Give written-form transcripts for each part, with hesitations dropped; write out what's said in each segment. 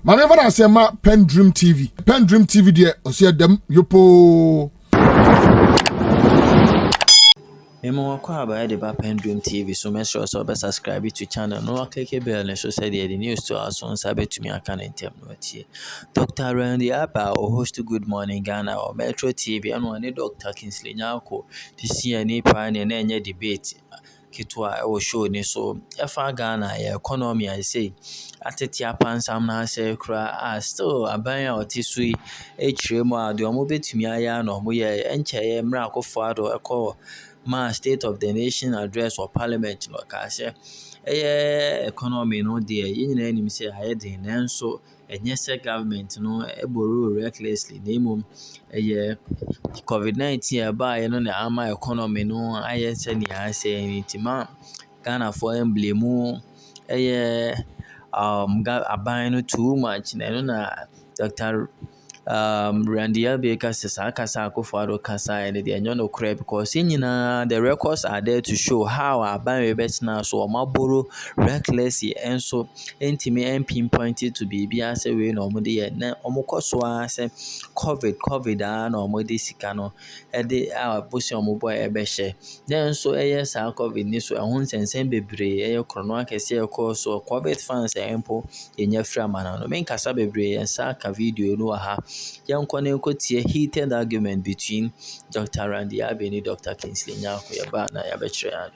Manever I say ma PENDREAM TV. PENDREAM TV there, o see them yopo. Memo kwa ba de ba PENDREAM TV so make sure so be subscribe to channel no click bell and so say the news to us on sabe to me aka ntem no tie. Dr. Randy Abbey o host Good Morning Ghana or Metro TV and one Dr. Kingsley Nyarko this year ni pa na enye debate kitwa o show ni so efa Ghana economy I say atete apansam na say kra still aban a otisui echiremu a de omo betumi aya na omo ye encheye mra akofo ado ekọ ma State of the Nation address or Parliament no ka say economy no dey yinina nim say ayedin nanso enye say government no eboru recklessly name COVID-19 aba no na ama economy no aye say ni say nitima Ghana for emblem aban no too much na Dr. Randy Abbey kasa akofo kasa and the enyo crap because the records are there to show how aban now so maboro recklessly and so NTP pinpointed to be say we no mo dey na omukọ so say covid na omo dey sika no e dey bosi omo boy e be hye then so sa covid ni so ehun sensen bebre krono akese ekọ so covid fans empo enya fra mana no men kasa bebre sa ka video no ha heated argument between Dr. Randy Abbey and Dr. Kingsley Nyarko.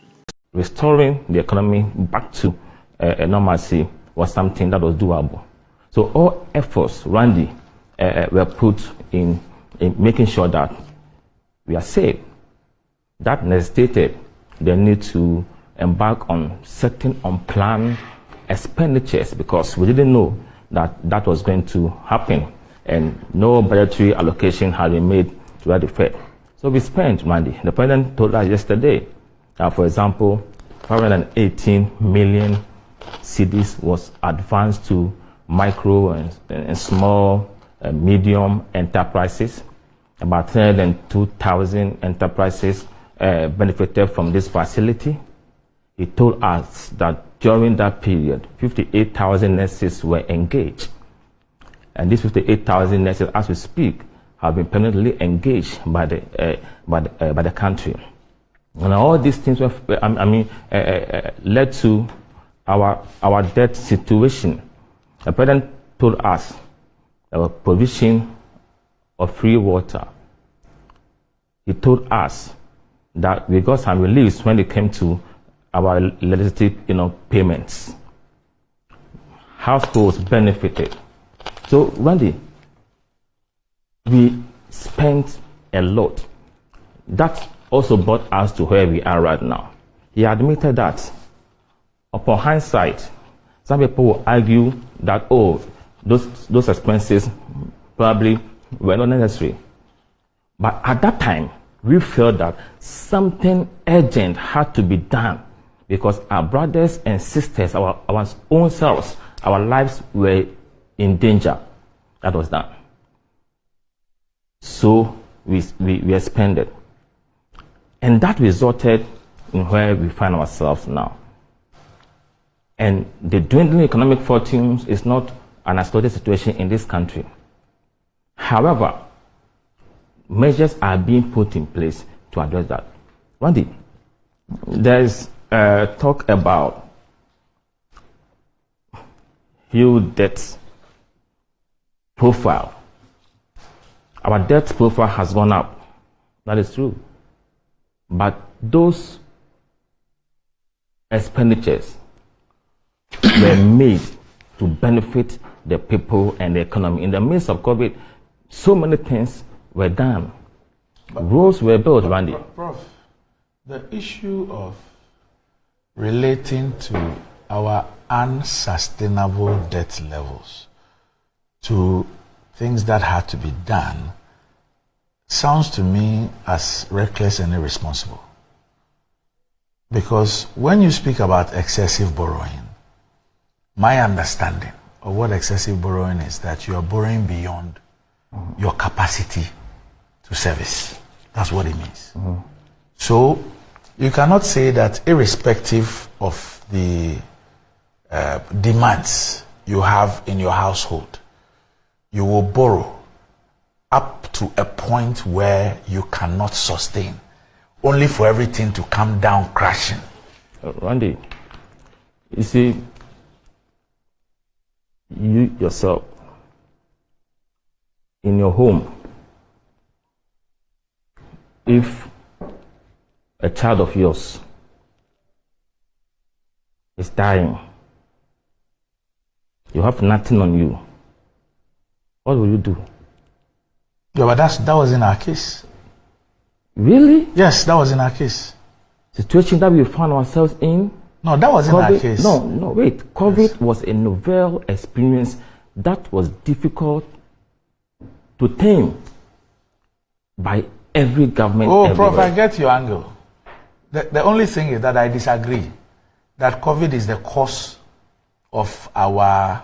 Restoring the economy back to normalcy was something that was doable. So all efforts, Randy, were put in making sure that we are safe. That necessitated the need to embark on certain unplanned expenditures because we didn't know that was going to happen. And no budgetary allocation had been made to that effect. So we spent money. The president told us yesterday that, for example, 518 million cedis was advanced to micro and small and medium enterprises. About 302,000 enterprises benefited from this facility. He told us that during that period, 58,000 nurses were engaged. And these 58,000 nurses, as we speak, have been permanently engaged by the country. And all these things were, led to our debt situation. The president told us there was provision of free water. He told us that we got some reliefs when it came to our electricity, payments. Households benefited. So, Randy, we spent a lot. That also brought us to where we are right now. He admitted that, upon hindsight, some people will argue that, those expenses probably were not necessary. But at that time, we felt that something urgent had to be done because our brothers and sisters, our own selves, our lives were in danger. That was done. So we expanded. And that resulted in where we find ourselves now. And the dwindling economic fortunes is not an isolated situation in this country. However, measures are being put in place to address that. Randy, there's talk about huge debts profile. Our debt profile has gone up. That is true. But those expenditures were made to benefit the people and the economy. In the midst of COVID, so many things were done. Roads were built, Randy. Prof, the issue of relating to our unsustainable debt levels to things that had to be done sounds to me as reckless and irresponsible. Because when you speak about excessive borrowing, my understanding of what excessive borrowing is that you are borrowing beyond your capacity to service. That's what it means. So you cannot say that irrespective of the demands you have in your household, you will borrow up to a point where you cannot sustain, only for everything to come down crashing. Randy, you see, you yourself, in your home, if a child of yours is dying, you have nothing on you, what will you do? Yeah, but that was in our case. Really? Yes, that was in our case. Situation that we found ourselves in? No, that was in our case. No, wait. COVID was a novel experience that was difficult to tame by every government. Oh, everywhere. Prof, I get your angle. The only thing is that I disagree that COVID is the cause of our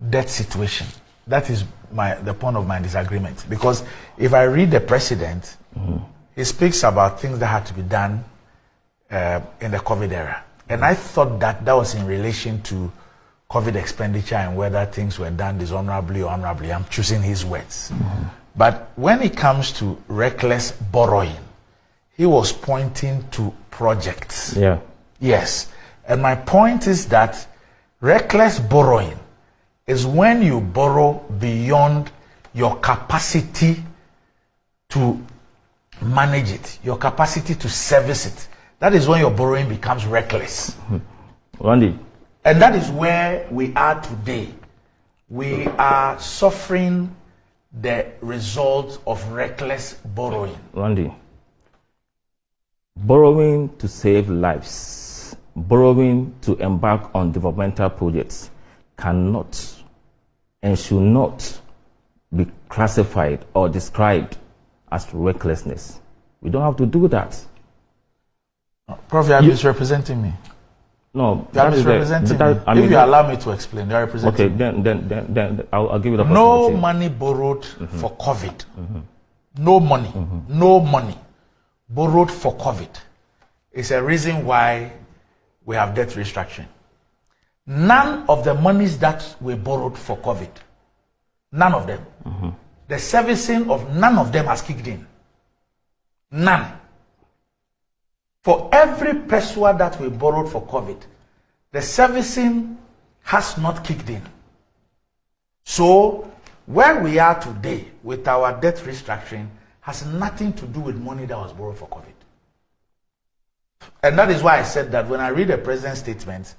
debt situation. That is the point of my disagreement. Because if I read the president, he speaks about things that had to be done in the COVID era. And I thought that was in relation to COVID expenditure and whether things were done dishonorably or honorably. I'm choosing his words. But when it comes to reckless borrowing, he was pointing to projects. Yeah. Yes. And my point is that reckless borrowing is when you borrow beyond your capacity to manage it, your capacity to service it. That is when your borrowing becomes reckless. Randy. And that is where we are today. We are suffering the result of reckless borrowing. Randy, borrowing to save lives, borrowing to embark on developmental projects cannot and should not be classified or described as recklessness. We don't have to do that. Prof, you are misrepresenting me. No, you are misrepresenting me. If you allow me to explain, you are representing me. Okay, then I'll give you the no opportunity. money borrowed for COVID. No money. No money borrowed for COVID is a reason why we have debt restructuring. None of the monies that were borrowed for COVID, none of them, the servicing of none of them has kicked in. None. For every peso that we borrowed for COVID, the servicing has not kicked in. So, where we are today with our debt restructuring has nothing to do with money that was borrowed for COVID. And that is why I said that when I read the president's statement,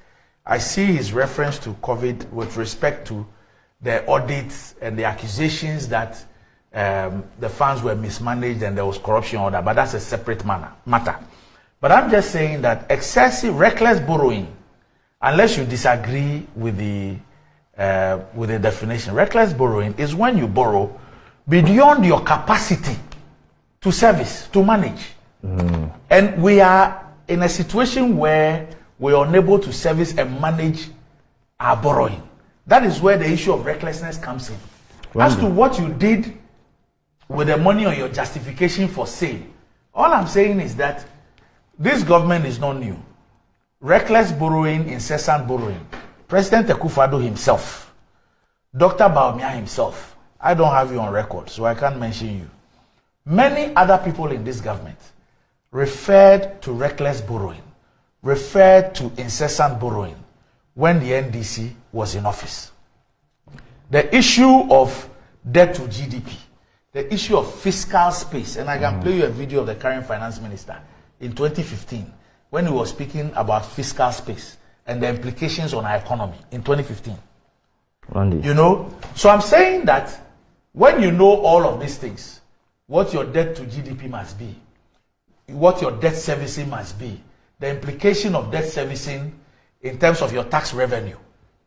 I see his reference to COVID with respect to the audits and the accusations that the funds were mismanaged and there was corruption or that, but that's a separate matter. But I'm just saying that excessive, reckless borrowing, unless you disagree with the definition, reckless borrowing is when you borrow beyond your capacity to service, to manage. And we are in a situation where we are unable to service and manage our borrowing. That is where the issue of recklessness comes in. As to what you did with the money or your justification for sale, all I'm saying is that this government is not new. Reckless borrowing, incessant borrowing. President Akufo-Addo himself, Dr. Bawumia himself, I don't have you on record, so I can't mention you. Many other people in this government referred to reckless borrowing, referred to incessant borrowing when the NDC was in office. The issue of debt to GDP, the issue of fiscal space, and I can play you a video of the current finance minister in 2015 when he was speaking about fiscal space and the implications on our economy in 2015. Randy. You know, so I'm saying that when you know all of these things, what your debt to GDP must be, what your debt servicing must be, the implication of debt servicing in terms of your tax revenue,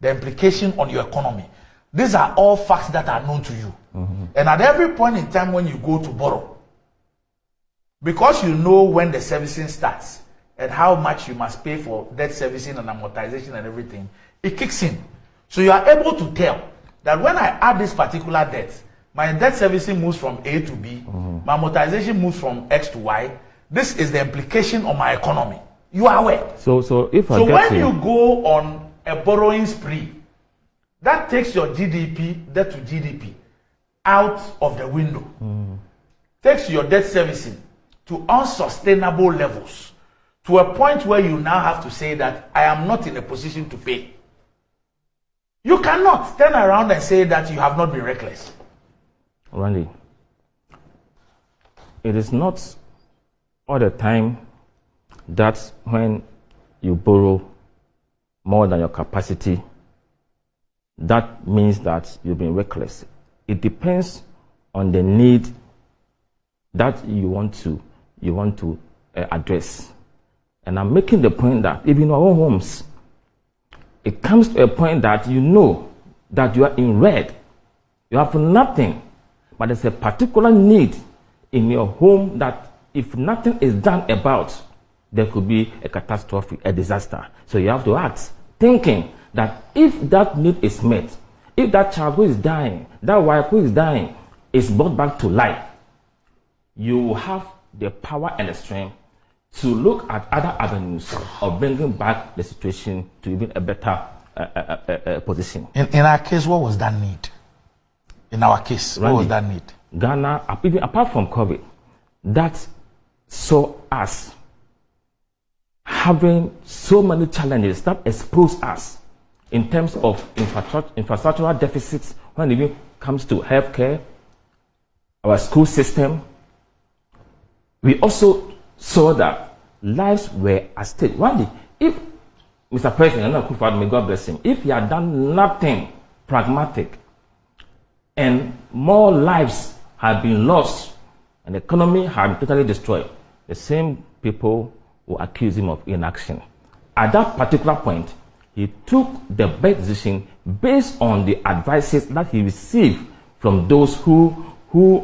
the implication on your economy. These are all facts that are known to you. And at every point in time when you go to borrow, because you know when the servicing starts and how much you must pay for debt servicing and amortization and everything, it kicks in. So you are able to tell that when I add this particular debt, my debt servicing moves from A to B, my amortization moves from X to Y. This is the implication on my economy. You are aware. So if I So get when you go on a borrowing spree That takes your GDP, debt to GDP, out of the window. Takes your debt servicing to unsustainable levels, to a point where you now have to say that I am not in a position to pay. You cannot turn around and say that you have not been reckless. Randy, it is not all the time that when you borrow more than your capacity, that means that you've been reckless. It depends on the need that you want to address. And I'm making the point that even in our own homes, it comes to a point that you know that you are in red. You have nothing, but there's a particular need in your home that if nothing is done about, there could be a catastrophe, a disaster. So you have to act, thinking that if that need is met, if that child who is dying, that wife who is dying, is brought back to life, you have the power and the strength to look at other avenues of bringing back the situation to even a better position. In our case, what was that need? In our case, Randy, what was that need? Ghana, even apart from COVID, that saw us having so many challenges that expose us in terms of infrastructural deficits when it even comes to healthcare, our school system. We also saw that lives were at stake. One day, if Mr. President, may God bless him, if he had done nothing pragmatic and more lives had been lost and the economy had been totally destroyed, the same people will accuse him of inaction. At that particular point, he took the best decision based on the advices that he received from those who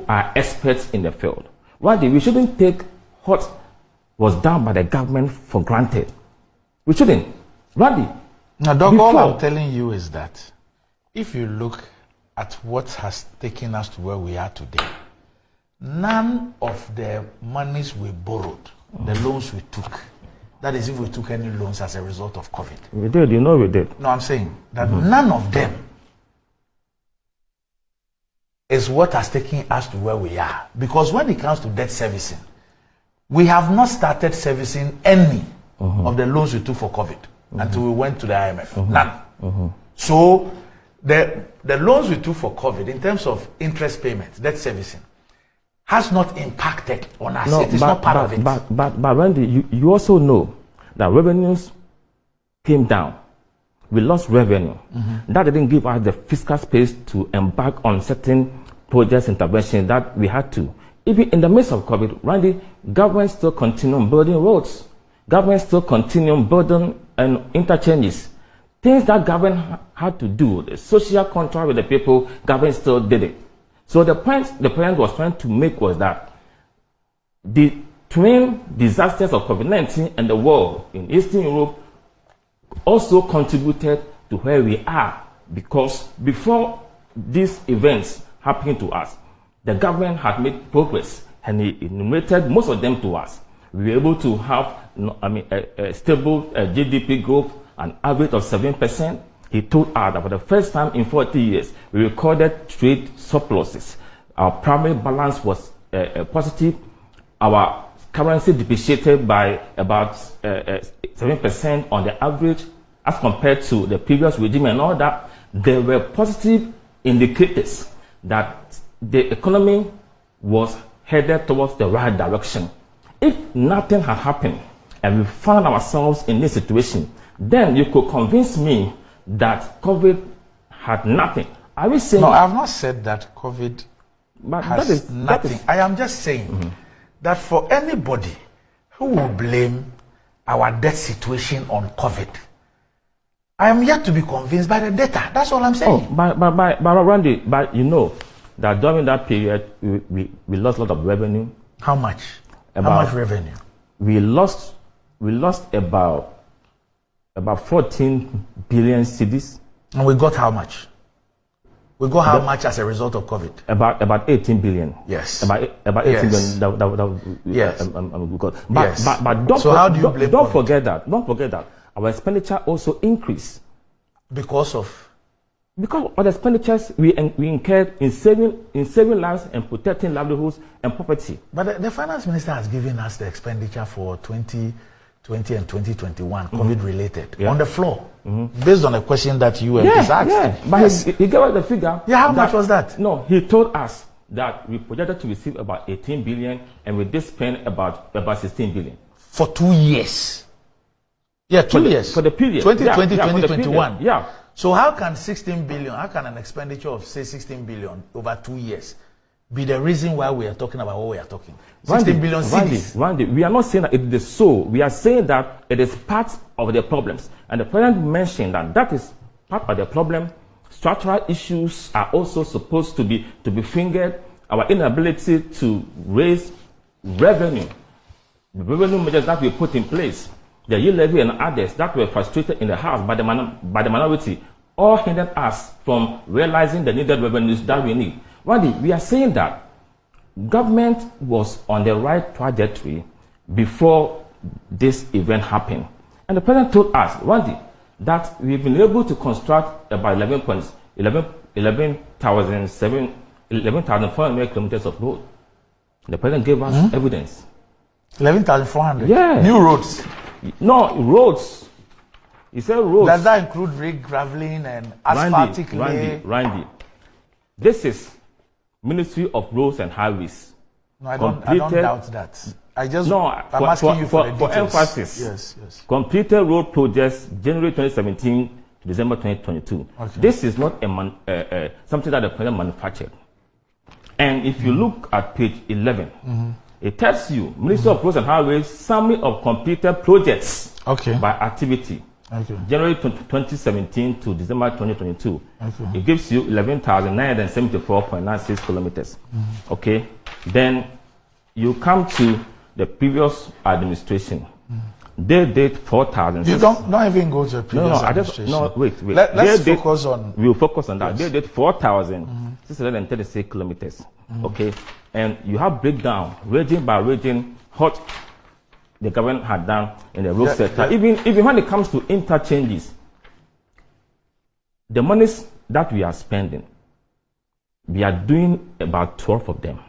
are experts in the field. One day, we shouldn't take what was done by the government for granted. We shouldn't. Randy. Now, Doc, all I'm telling you is that if you look at what has taken us to where we are today, none of the monies we borrowed, the loans we took, that is if we took any loans as a result of COVID. We did, we did. No, I'm saying that none of them is what has taken us to where we are. Because when it comes to debt servicing, we have not started servicing any of the loans we took for COVID until we went to the IMF. None. So the loans we took for COVID in terms of interest payments, debt servicing, has not impacted on us. It is not part of it. But Randy, you also know that revenues came down. We lost revenue. That didn't give us the fiscal space to embark on certain projects, interventions that we had to. Even in the midst of COVID, Randy, government still continued building roads. Government still continued building interchanges. Things that government had to do, the social contract with the people, government still did it. So the point the president was trying to make was that the twin disasters of COVID-19 and the war in Eastern Europe also contributed to where we are, because before these events happened to us, the government had made progress and he enumerated most of them to us. We were able to have a stable GDP growth, an average of 7%. He told us that for the first time in 40 years, we recorded trade surpluses. Our primary balance was positive. Our currency depreciated by about 7% on the average as compared to the previous regime and all that. There were positive indicators that the economy was headed towards the right direction. If nothing had happened and we found ourselves in this situation, then you could convince me that COVID had nothing. Are we saying? No, I have not said that COVID has nothing. I am just saying that for anybody who will blame our debt situation on COVID, I am yet to be convinced by the data. That's all I'm saying. Oh, but Randy, but you know that during that period we lost a lot of revenue. How much? How much revenue? We lost about 14 billion cedis. And we got how much? We got how much as a result of COVID? About 18 billion. Yes. About 18 billion. Yes. We got. Yes. But so how do you blame don't forget that. Don't forget that our expenditure also increased because of Because of the expenditures we incurred in saving lives and protecting livelihoods and property. But the finance minister has given us the expenditure for 2020 and 2021, COVID related, on the floor, based on a question that you asked. Yeah, but he gave us the figure. Yeah, how much was that? No, he told us that we projected to receive about 18 billion and we did spend about 16 billion. For 2 years. Yeah, 2 years. For the period. 2020, 2021. Yeah. So how can 16 billion, how can an expenditure of say 16 billion over 2 years be the reason why we are talking about what we are talking? 16 billion cedis. Randy, we are not saying that it is so. We are saying that it is part of the problems. And the president mentioned that that is part of the problem. Structural issues are also supposed to be fingered. Our inability to raise revenue, the revenue measures that we put in place, the yield levy and others that were frustrated in the House by the minority, all hindered us from realizing the needed revenues that we need. Randy, we are saying that government was on the right trajectory before this event happened. And the president told us, Randy, that we've been able to construct about 11,400 kilometers of road. The president gave us evidence. 11,400? Yeah. New roads? No, roads. He said roads. Does that include graveling and asphaltic lay? Randy, this is Ministry of Roads and Highways. No, I don't doubt that. I'm asking you for the details. For emphasis. Yes. Completed road projects January 2017 to December 2022. Okay. This is not something that the president manufactured. And if you look at page 11, it tells you Ministry of Roads and Highways summary of completed projects by activity. January 2017 to December 2022. It gives you 11,974.96 kilometers. Okay. Then you come to the previous administration. They did 4,000. You don't even go to the previous administration. Wait. Let's focus on. We'll focus on that. They did 4,636 kilometers. Okay. And you have breakdown, region by region, what the government had done in the road sector. Even when it comes to interchanges, the monies that we are spending, we are doing about 12 of them.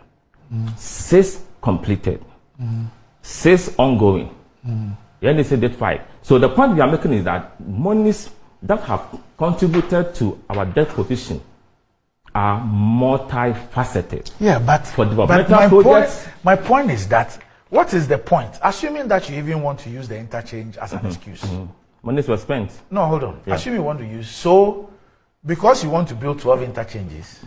6 completed, 6 ongoing. Then they say that 5. So the point we are making is that monies that have contributed to our debt position are multifaceted. Yeah, but for developmental projects. My point is that what is the point? Assuming that you even want to use the interchange as an excuse. Monies were spent. No, hold on. Yeah. Assume you want to use because you want to build 12 interchanges.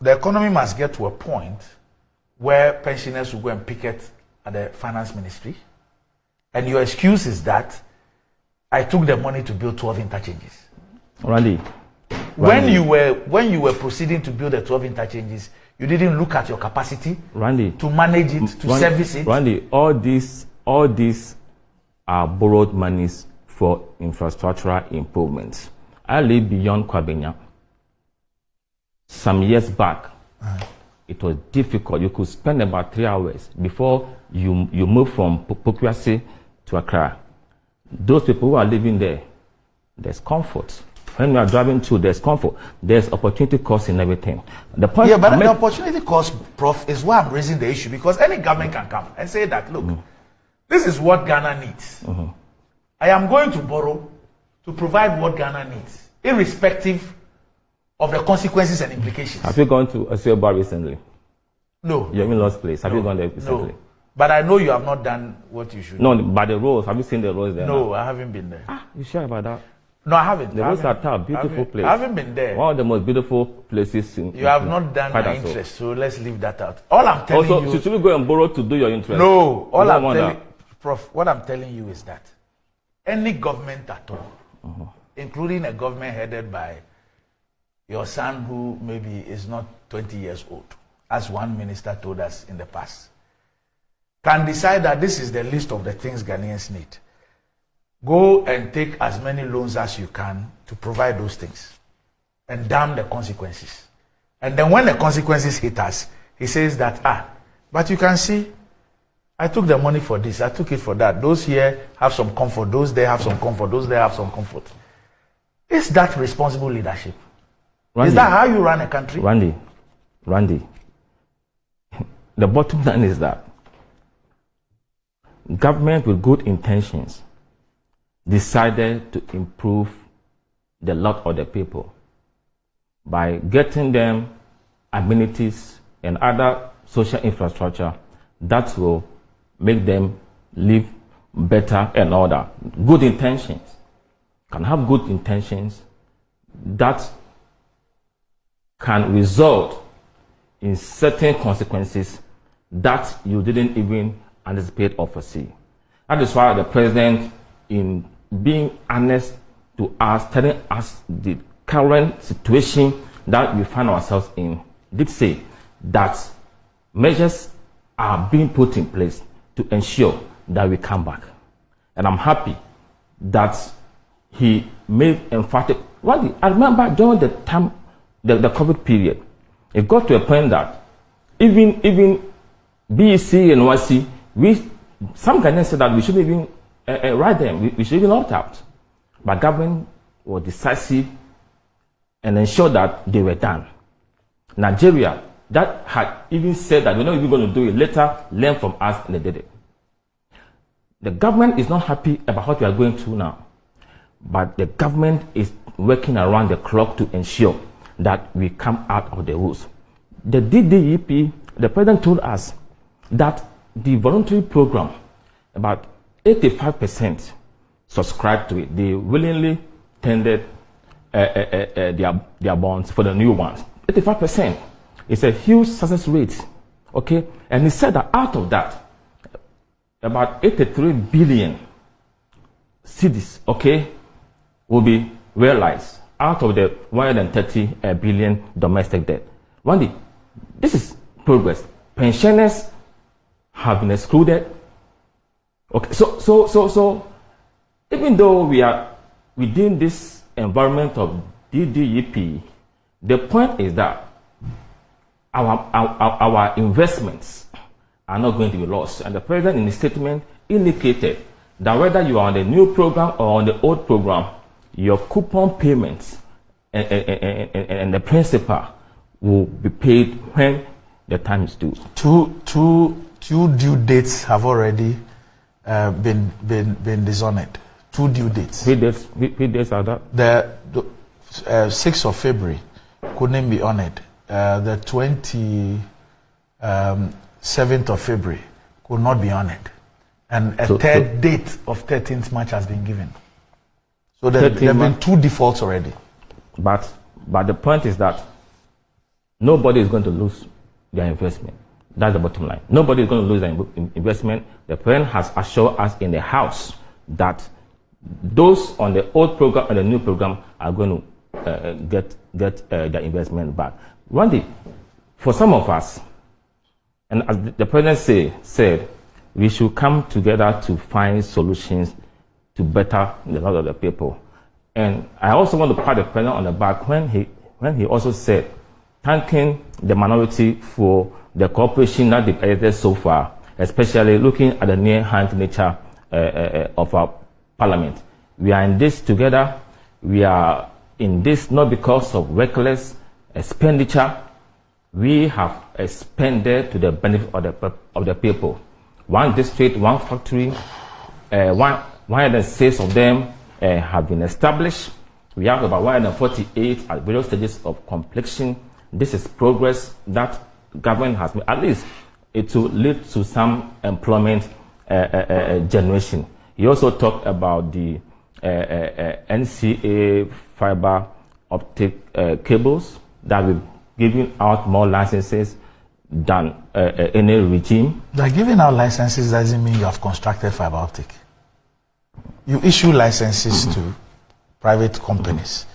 The economy must get to a point where pensioners will go and picket at the finance ministry, and your excuse is that I took the money to build 12 interchanges. Randy. When you were proceeding to build the 12 interchanges, you didn't look at your capacity, Randy, to manage it, to service it. Randy, all these are borrowed monies for infrastructural improvements. I live beyond Kwabenya. Some years back, it was difficult. You could spend about 3 hours before you move from Pokuase to Accra. Those people who are living there, there's comfort. When we are driving through, there's comfort. There's opportunity cost in everything. The point but the opportunity cost, Prof, is why I'm raising the issue, because any government can come and say that, look, this is what Ghana needs. I am going to borrow to provide what Ghana needs, irrespective of the consequences and implications. Have you gone to Bar recently? No. You're in Lost Place. Have you gone there recently? No. But I know you have not done what you should. No, by the roads. Have you seen the roads there? No, I haven't been there. You sure about that? No, I haven't. The roads are tough, beautiful place. I haven't been there. One of the most beautiful places in. You have not done my interest, so let's leave that out. All I'm telling you. Also, should we go and borrow to do your interest? No, Prof, what I'm telling you is that any government at all, including a government headed by your son who maybe is not 20 years old, as one minister told us in the past, can decide that this is the list of the things Ghanaians need. Go and take as many loans as you can to provide those things and damn the consequences. And then when the consequences hit us, he says that, but you can see, I took the money for this, I took it for that. Those here have some comfort, those there have some comfort, those there have some comfort. Is that responsible leadership? Randy, is that how you run a country? Randy, the bottom line is that government with good intentions decided to improve the lot of the people by getting them amenities and other social infrastructure that will make them live better and all that. Good intentions can have good intentions that can result in certain consequences that you didn't even anticipate or foresee. That is why the president, in being honest to us, telling us the current situation that we find ourselves in, did say that measures are being put in place to ensure that we come back. And I'm happy that he made emphatic. I remember during the time, the COVID period, it got to a point that even BEC and YC, some Ghanaians said that we shouldn't even write them, we should even opt out. But government was decisive and ensured that they were done. Nigeria, that had even said that we're not even going to do it, later learned from us and they did it. The government is not happy about what we are going through now, but the government is working around the clock to ensure that we come out of the rules. The DDEP, the president told us that the voluntary program, about 85% subscribed to it. They willingly tendered their bonds for the new ones. 85%. It's a huge success rate. Okay? And he said that out of that, about 83 billion cedis, okay, will be realized out of the 130 billion domestic debt. Randy, this is progress. Pensioners have been excluded. Okay, so even though we are within this environment of DDEP, the point is that our investments are not going to be lost. And the president in his statement indicated that whether you are on the new program or on the old program, your coupon payments and the principal will be paid when the time is due. Two due dates have already been dishonored. 2 due dates. Which dates are that? The 6th of February couldn't be honored. The 27th of February could not be honored. And a third date of 13th March has been given. So there have been 2 defaults already. But the point is that nobody is going to lose their investment. That's the bottom line. Nobody is going to lose their investment. The president has assured us in the House that those on the old program and the new program are going to get their investment back. Randy, for some of us, and as the president said, we should come together to find solutions to better the lot of the people. And I also want to pat the president on the back when he also said, thanking the minority for the cooperation that they've exerted so far, especially looking at the near-hand nature of our parliament. We are in this together. We are in this not because of reckless expenditure. We have expended to the benefit of the people. 1 district, 1 factory, 106 of them have been established. We have about 148 at various stages of completion. This is progress that government has made. At least it will lead to some employment generation. He also talked about the NCA fiber optic cables that will giving out more licenses than any regime. That giving out licenses doesn't mean you have constructed fiber optic. You issue licenses to private companies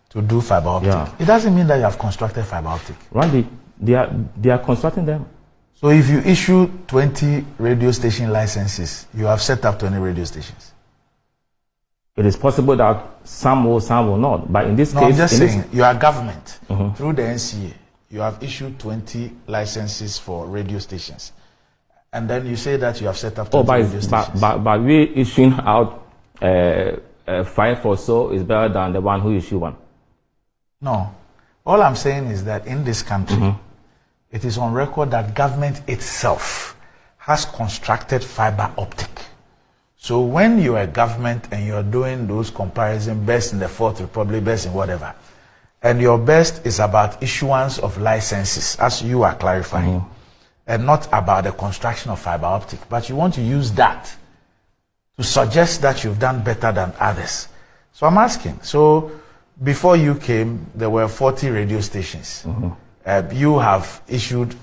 to do fiber optic. Yeah. It doesn't mean that you have constructed fiber optic. Randy, they are constructing them. So if you issue 20 radio station licenses, you have set up 20 radio stations. It is possible that some will not. But in this case, I'm just saying, you are government. Through the NCA, you have issued 20 licenses for radio stations. And then you say that you have set up 20 radio stations. But we issuing out 5 or so is better than the one who issue one. No. All I'm saying is that in this country, it is on record that government itself has constructed fiber optic. So when you're a government and you're doing those comparisons, best in the Fourth Republic, best in whatever, and your best is about issuance of licenses, as you are clarifying, and not about the construction of fiber optic, but you want to use that to suggest that you've done better than others. So I'm asking, so before you came, there were 40 radio stations. You have issued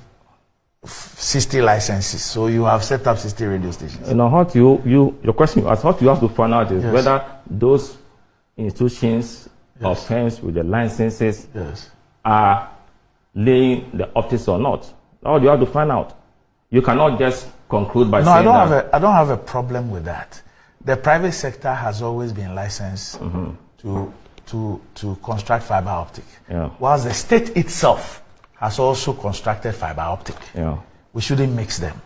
60 licenses, so you have set up 60 radio stations. You know, what your question is, what you have to find out is whether those institutions or firms with the licenses are laying the optics or not. Or you have to find out. You cannot just conclude by saying that. I don't have a problem with that. The private sector has always been licensed to construct fiber optic, whilst the state itself has also constructed fiber optic. We shouldn't mix them.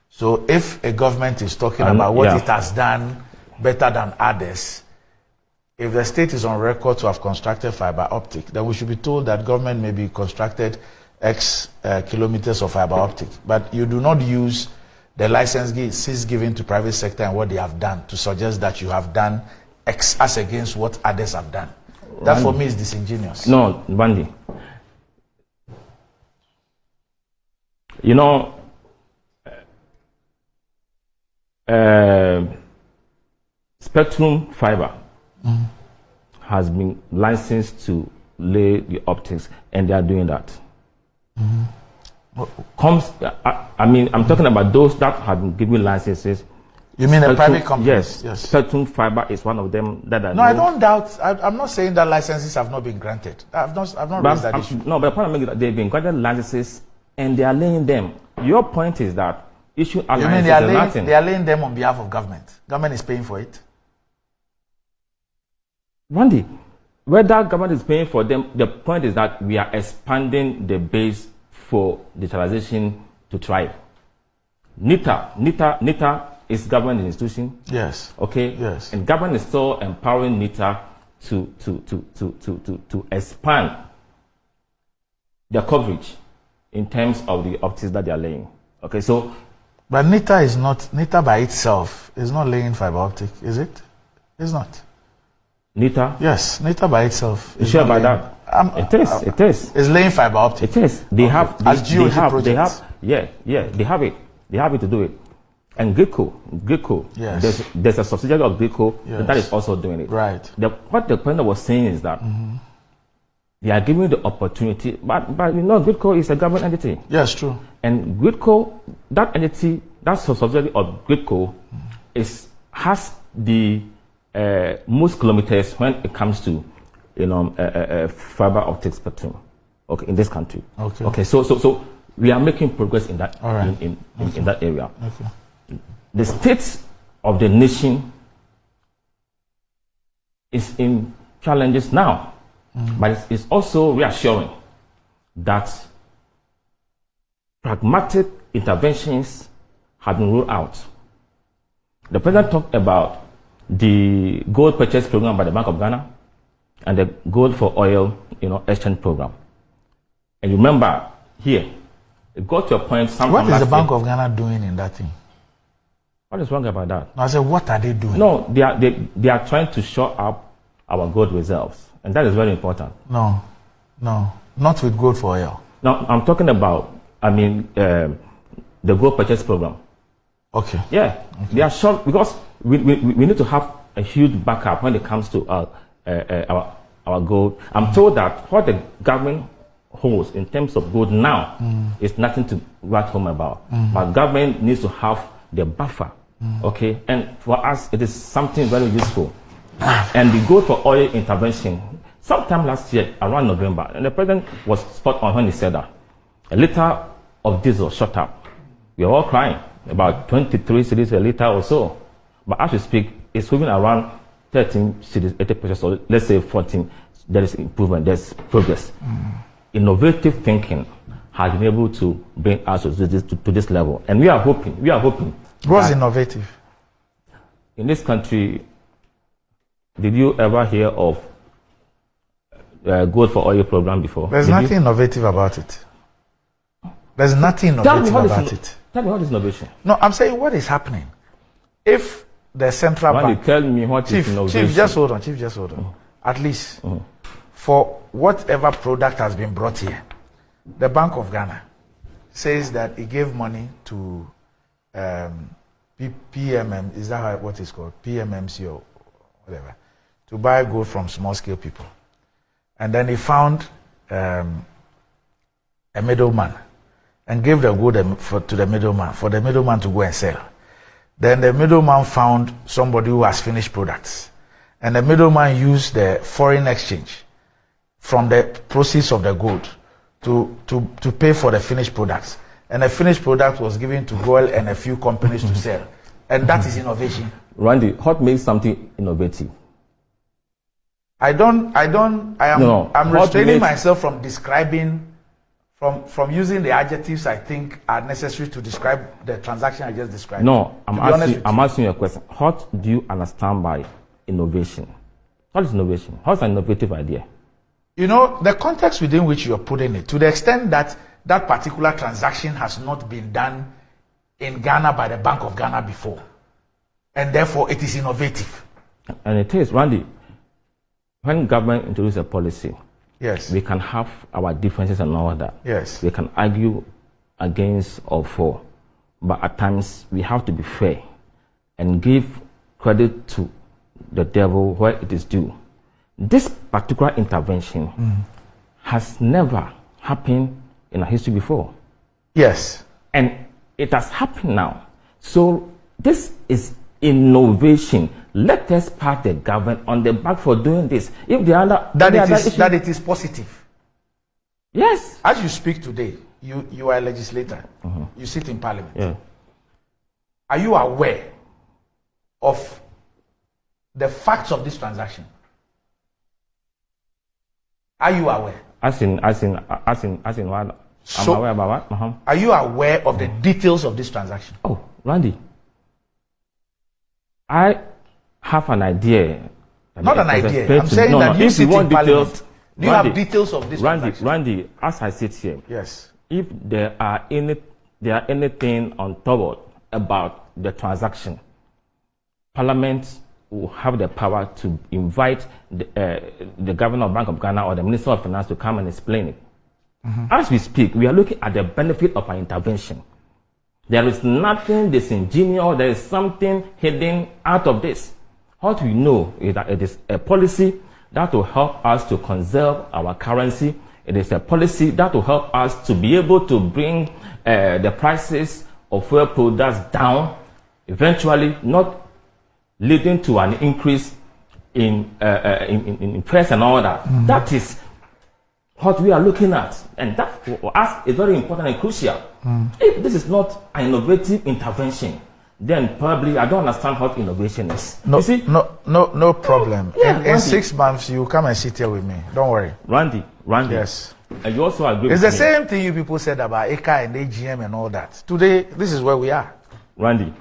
So if a government is talking about what it has done better than others, if the state is on record to have constructed fiber optic, then we should be told that government maybe constructed X kilometers of fiber optic, but you do not use the licenses given to private sector and what they have done to suggest that you have done X as against what others have done. That for me is disingenuous. No, Bandy. You know, Spectrum Fiber has been licensed to lay the optics, and they are doing that. I mean, I'm talking about those that have been given licenses. You mean a private company? Yes. Spectrum Fiber is one of them that are. No, I don't doubt. I'm not saying that licenses have not been granted. I've not raised that issue. No, but the point I'm making is that they've been granted licenses and they are laying them. Your point is that issue licenses are nothing. They are laying them on behalf of government. Government is paying for it. Randy, whether government is paying for them, the point is that we are expanding the base for digitalization to thrive. NITA is government institution. Yes. Okay. Yes. And government is still empowering NITA to expand their coverage in terms of the optics that they are laying. Okay. So, but NITA by itself is not laying fiber optic, is it? It's not. NITA? Yes, NITA by itself. You sure about that? It is. It's laying fiber optic. It is. They have it. They have it to do it. And Greco, yes. There's a subsidiary of Greco that is also doing it. Right. What the point I was saying is that they are giving the opportunity, but you know, Greco is a government entity. Yes, true. And Greco, that entity, that subsidiary of Greco, has the most kilometers when it comes to, you know, fiber optic spectrum. Okay, in this country. Okay. So we are making progress in that in that area. Okay. The state of the nation is in challenges now, but it's also reassuring that pragmatic interventions have been rolled out. The president talked about the gold purchase program by the Bank of Ghana and the gold for oil, exchange program. And you remember here, it got to a point. What is the Bank of Ghana doing in that thing? What is wrong about that? No, I said, what are they doing? No, they are trying to shore up our gold reserves, and that is very important. No, not with gold for oil. No, I'm talking about, the gold purchase program. Okay. Yeah, okay. They are short because we need to have a huge backup when it comes to our gold. I'm told that what the government holds in terms of gold now is nothing to write home about. But government needs to have the buffer. Okay, and for us it is something very useful. And the gold for oil intervention, sometime last year around November, and the president was spot on when he said that a liter of diesel shot up. We are all crying about 23 cedis a liter or so, but as we speak, it's moving around 13 cedis, 80%, so let's say 14. There is improvement, there's progress. Innovative thinking has been able to bring us to this level, and we are hoping. What's innovative? In this country, Did you ever hear of Gold for Oil program before? There's nothing innovative about it. There's nothing innovative about it. Tell me what is innovation. No, I'm saying what is happening. If the central bank... Tell me what is innovation. Chief, just hold on. At least for whatever product has been brought here, the Bank of Ghana says that it gave money to PMM, is that what it's called? PMMC or whatever, to buy gold from small-scale people. And then he found a middleman and gave the gold to the middleman, for the middleman to go and sell. Then the middleman found somebody who has finished products. And the middleman used the foreign exchange from the proceeds of the gold to pay for the finished products. And the finished product was given to gold and a few companies to sell. And that is innovation. Randy, what makes something innovative? I'm restraining myself from describing, from using the adjectives I think are necessary to describe the transaction I just described. No, I'm asking you a question. What do you understand by innovation? What is innovation? What's an innovative idea? You know, the context within which you're putting it, to the extent that that particular transaction has not been done in Ghana by the Bank of Ghana before, and therefore it is innovative. And it is, Randy. When government introduces a policy, yes, we can have our differences and all that. Yes, we can argue against or for, but at times we have to be fair and give credit to the devil where it is due. This particular intervention has never happened in our history before. Yes, and it has happened now. So this is innovation. Let us pat the government on the back for doing this. If the other that it is positive. Yes. As you speak today, you are a legislator. You sit in parliament. Yeah. Are you aware of the facts of this transaction? Are you aware? As in what? I'm aware about what? Are you aware of the details of this transaction? Oh, Randy, I have an idea. Not an idea. I'm saying that you sit in parliament. Do you have details of this transaction? Randy, as I sit here, yes. If there are anything untoward about the transaction, Parliament will have the power to invite the Governor of Bank of Ghana or the Minister of Finance to come and explain it. As we speak, we are looking at the benefit of our intervention. There is nothing disingenuous. There is something hidden out of this. What we know is that it is a policy that will help us to conserve our currency. It is a policy that will help us to be able to bring the prices of fuel products down, eventually not leading to an increase in price and all that. That is what we are looking at, and that for us is very important and crucial. If this is not an innovative intervention, then probably I don't understand what innovation is. No, you see? No problem. Yeah, in 6 months, you come and sit here with me. Don't worry. Randy. Yes. And you also agree it's with the same thing you people said about ECA and AGM and all that. Today, this is where we are. Randy.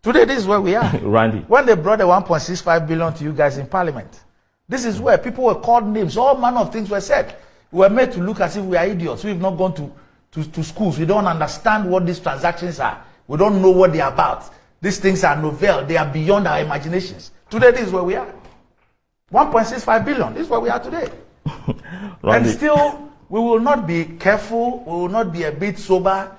Today, this is where we are. Randy. When they brought the 1.65 billion to you guys in Parliament, this is where people were called names. All manner of things were said. We were made to look as if we are idiots. We've not gone to schools. We don't understand what these transactions are. We don't know what they are about. These things are novel. They are beyond our imaginations. Today, this is where we are. 1.65 billion. This is where we are today. And still, we will not be careful. We will not be a bit sober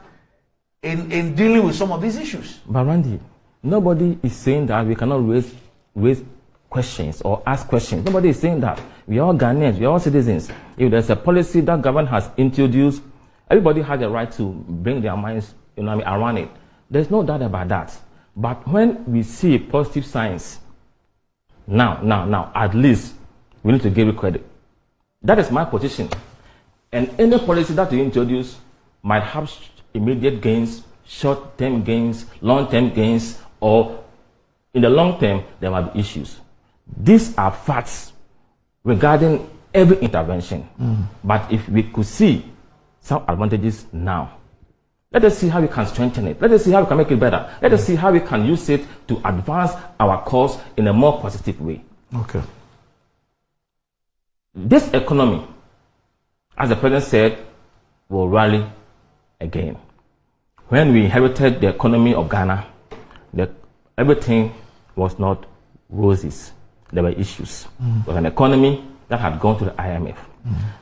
in dealing with some of these issues. But Randy, nobody is saying that we cannot raise questions or ask questions. Nobody is saying that. We are all Ghanaians. We are all citizens. If there's a policy that government has introduced, everybody has the right to bring their minds, around it. There's no doubt about that. But when we see positive signs, now, at least we need to give it credit. That is my position. And any policy that we introduce might have immediate gains, short-term gains, long-term gains, or in the long term, there might be issues. These are facts regarding every intervention. But if we could see some advantages now, let us see how we can strengthen it. Let us see how we can make it better. Let us see how we can use it to advance our cause in a more positive way. Okay. this economy, as the president said, will rally again. When we inherited the economy of Ghana, everything was not roses. There were issues. It was an economy that had gone to the IMF.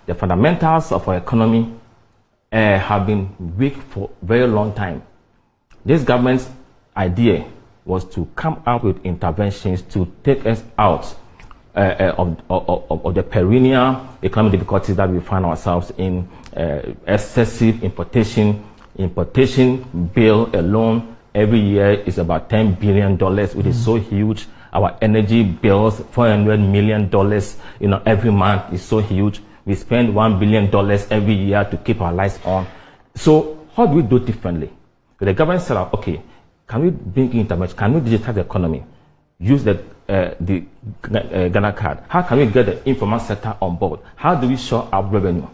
The fundamentals of our economy have been weak for a very long time. This government's idea was to come up with interventions to take us out of the perennial economic difficulties that we find ourselves in. Excessive importation bill alone every year is about $10 billion, which is so huge. Our energy bills, $400 million, every month is so huge. We spend $1 billion every year to keep our lights on. So how do we do it differently? So the government said, okay, can we bring in intervention? Can we digitize the economy? Use the Ghana card. How can we get the informal sector on board? How do we shore up revenue?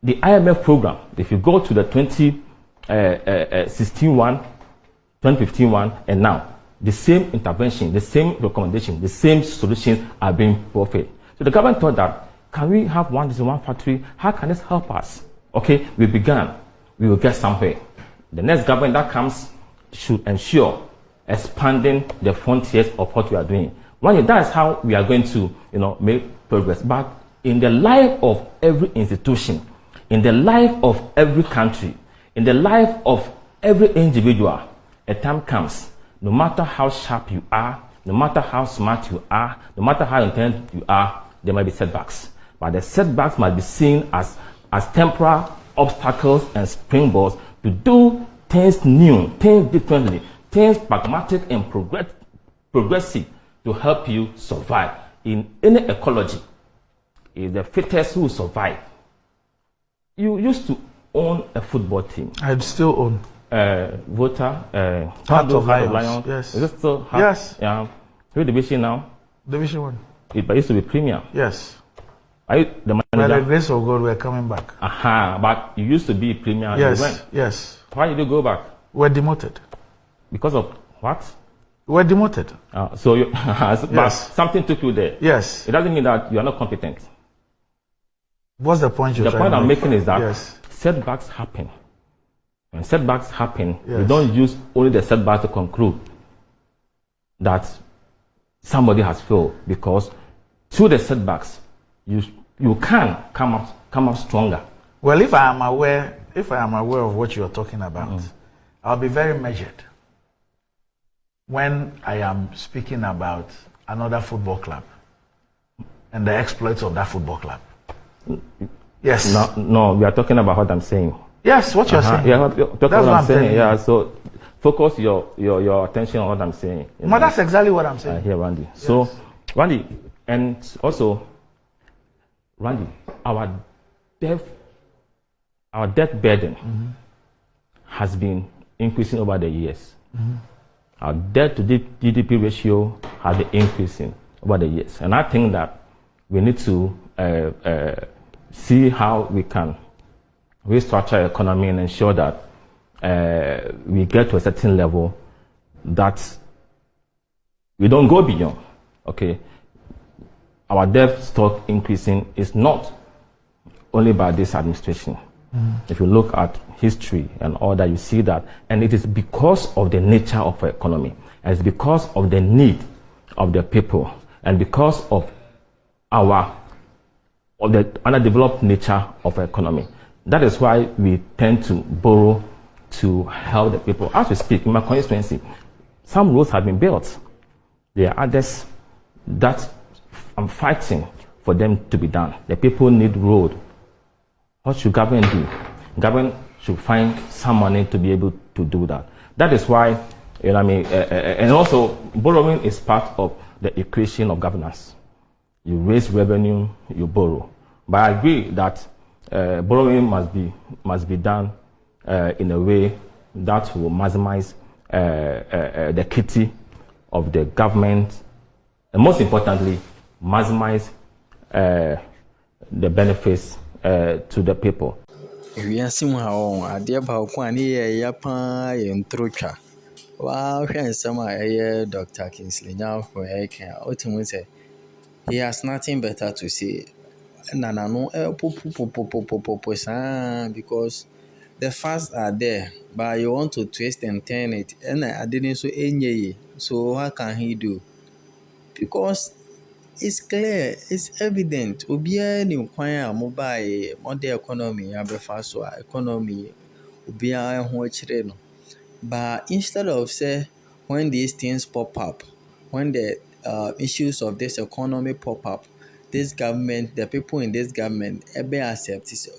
The IMF program, if you go to the 2016 one, 2015 one, and now, the same intervention, the same recommendation, the same solutions are being proffered. So the government thought that, can we have one factory? How can this help us? Okay, we began. We will get somewhere. The next government that comes should ensure expanding the frontiers of what we are doing. That is how we are going to, make progress. But in the life of every institution, in the life of every country, in the life of every individual, a time comes, no matter how sharp you are, no matter how smart you are, no matter how intelligent you are, there might be setbacks. But the setbacks must be seen as temporal obstacles and springboards to do things new, things differently, things pragmatic and progressive to help you survive. In any ecology, it's the fittest who survive. You used to own a football team. I still own. Voter, Heart of Lions. Yes. Is it still Heart? Yes. Yeah. Which division now? Division 1. It used to be Premier. Yes. Are you the manager? By the grace of God, we're coming back. But you used to be Premier. Yes. Yes. Why did you go back? We're demoted. Because of what? We're demoted. But something took you there. Yes. It doesn't mean that you are not competent. What's the point you're trying to make? The point I'm making is that yes, setbacks happen. When setbacks happen, yes, you don't use only the setbacks to conclude that somebody has failed, because through the setbacks, you can come up stronger. Well, if I am aware of what you're talking about, I'll be very measured when I am speaking about another football club and the exploits of that football club. Yes. No, we are talking about what I'm saying. Yes, what you're saying. Yeah, that's what I'm saying. Yeah, so focus your attention on what I'm saying. But that's exactly what I'm saying. Here, Randy. Yes. So, Randy, and also, Randy, our debt burden has been increasing over the years. Our debt to GDP ratio has been increasing over the years, and I think that we need to see how we can restructure our economy and ensure that we get to a certain level that we don't go beyond. Okay, our debt stock increasing is not only by this administration. If you look at history and all that, you see that, and it is because of the nature of our economy, and it's because of the need of the people, and because of the underdeveloped nature of our economy. That is why we tend to borrow to help the people. As we speak, in my constituency, some roads have been built. There are others that I'm fighting for them to be done. The people need road. What should government do? Government should find some money to be able to do that. That is why, and also borrowing is part of the equation of governance. You raise revenue, you borrow. But I agree that borrowing must be done in a way that will maximize the equity of the government, and most importantly, maximize the benefits to the people. Wiase mu ha wɔn adeɛ baako a ne yɛ ya paa yɛ ntorotwa. Wahwɛ nsɛm a ɛyɛ Dr. Kingsley Nyarko ɛka a ɔtumi sɛ he has nothing better to say nanano popo saa because the facts are there, but you want to twist and turn it. And I didn't so any. So what can he do? Because it's clear, it's evident. Obiara ni kwan a mobile modern economy abefa so economy obiara ho kyerɛ no. But instead of say when these things pop up, when the issues of this economy pop up, this government, the people in this government, ebe accept is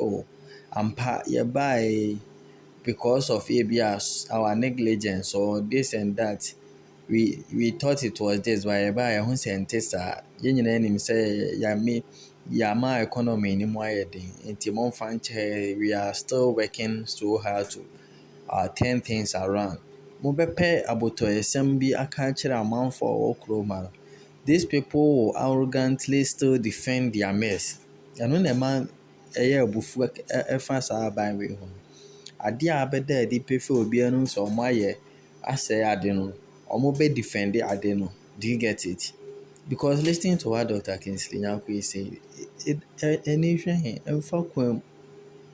ampa buy because of ABS, our negligence or this and that. We thought it was this, but by who scientists are yen say yama economy ni mo ayedin. Inti mon we are still working so hard to turn things around. Mobepe aboto esem bi aka kire amanfo okroma. These people will arrogantly still defend their mess. Ano na man eye obufu efa saa ban we ho. Ade a abeda adi pefe obi anu so omo aye asɛ ade no. Omo be defend ade no. Do you get it? Because listening to what Dr. Kingsley Nyarko is saying,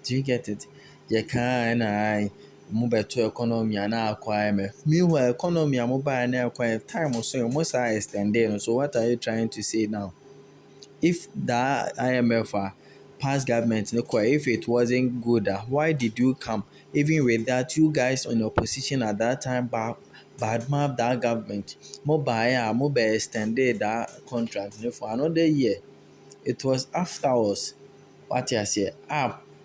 do you get it? You can move to economy and acquire. Meanwhile, economy and mobile and acquire time or so most are extended. So what are you trying to say now? If the IMF past government, if it wasn't good, why did you come? Even with that, you guys on opposition at that time, bad map that government, mobile extended that contract for another year. It was afterwards. What I say?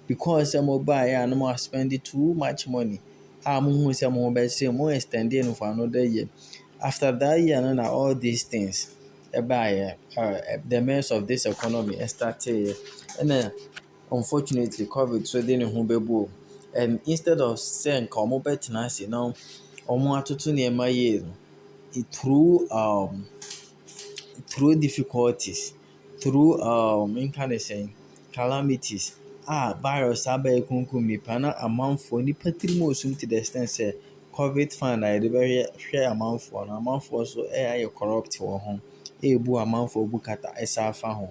Because some mobile and more spending too much money. Who say mobile say more extended for another year. After that year, and all these things, the mess of this economy started, and then unfortunately, COVID so didn't who and instead of saying come over tenacity now, atoto nneɛma yie no, through difficulties, through calamities, virus abɛyɛ kunkum nipa na amanfoɔ nipa tirim osum to the extent sɛ COVID fund a yɛde bɛhwɛ amanfoɔ no amanfoɔ so ayɛ corrupt wɔ ho, ebu amanfoɔ bu kata ɛsa afa ho.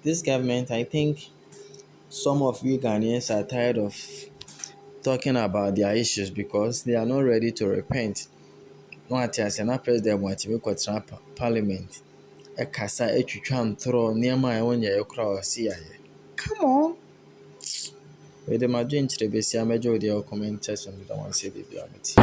This government, I think some of you Ghanaians are tired of talking about their issues because they are not ready to repent. No ati ase na president Mwatimi kɔtena parliament. Ekasa etwitwa ntoro nneɛma a ɛwɔ nyɛ ekura ɔsi ayɛ. Come on. We the major interest besi amejọ the comment section that one say baby amiti.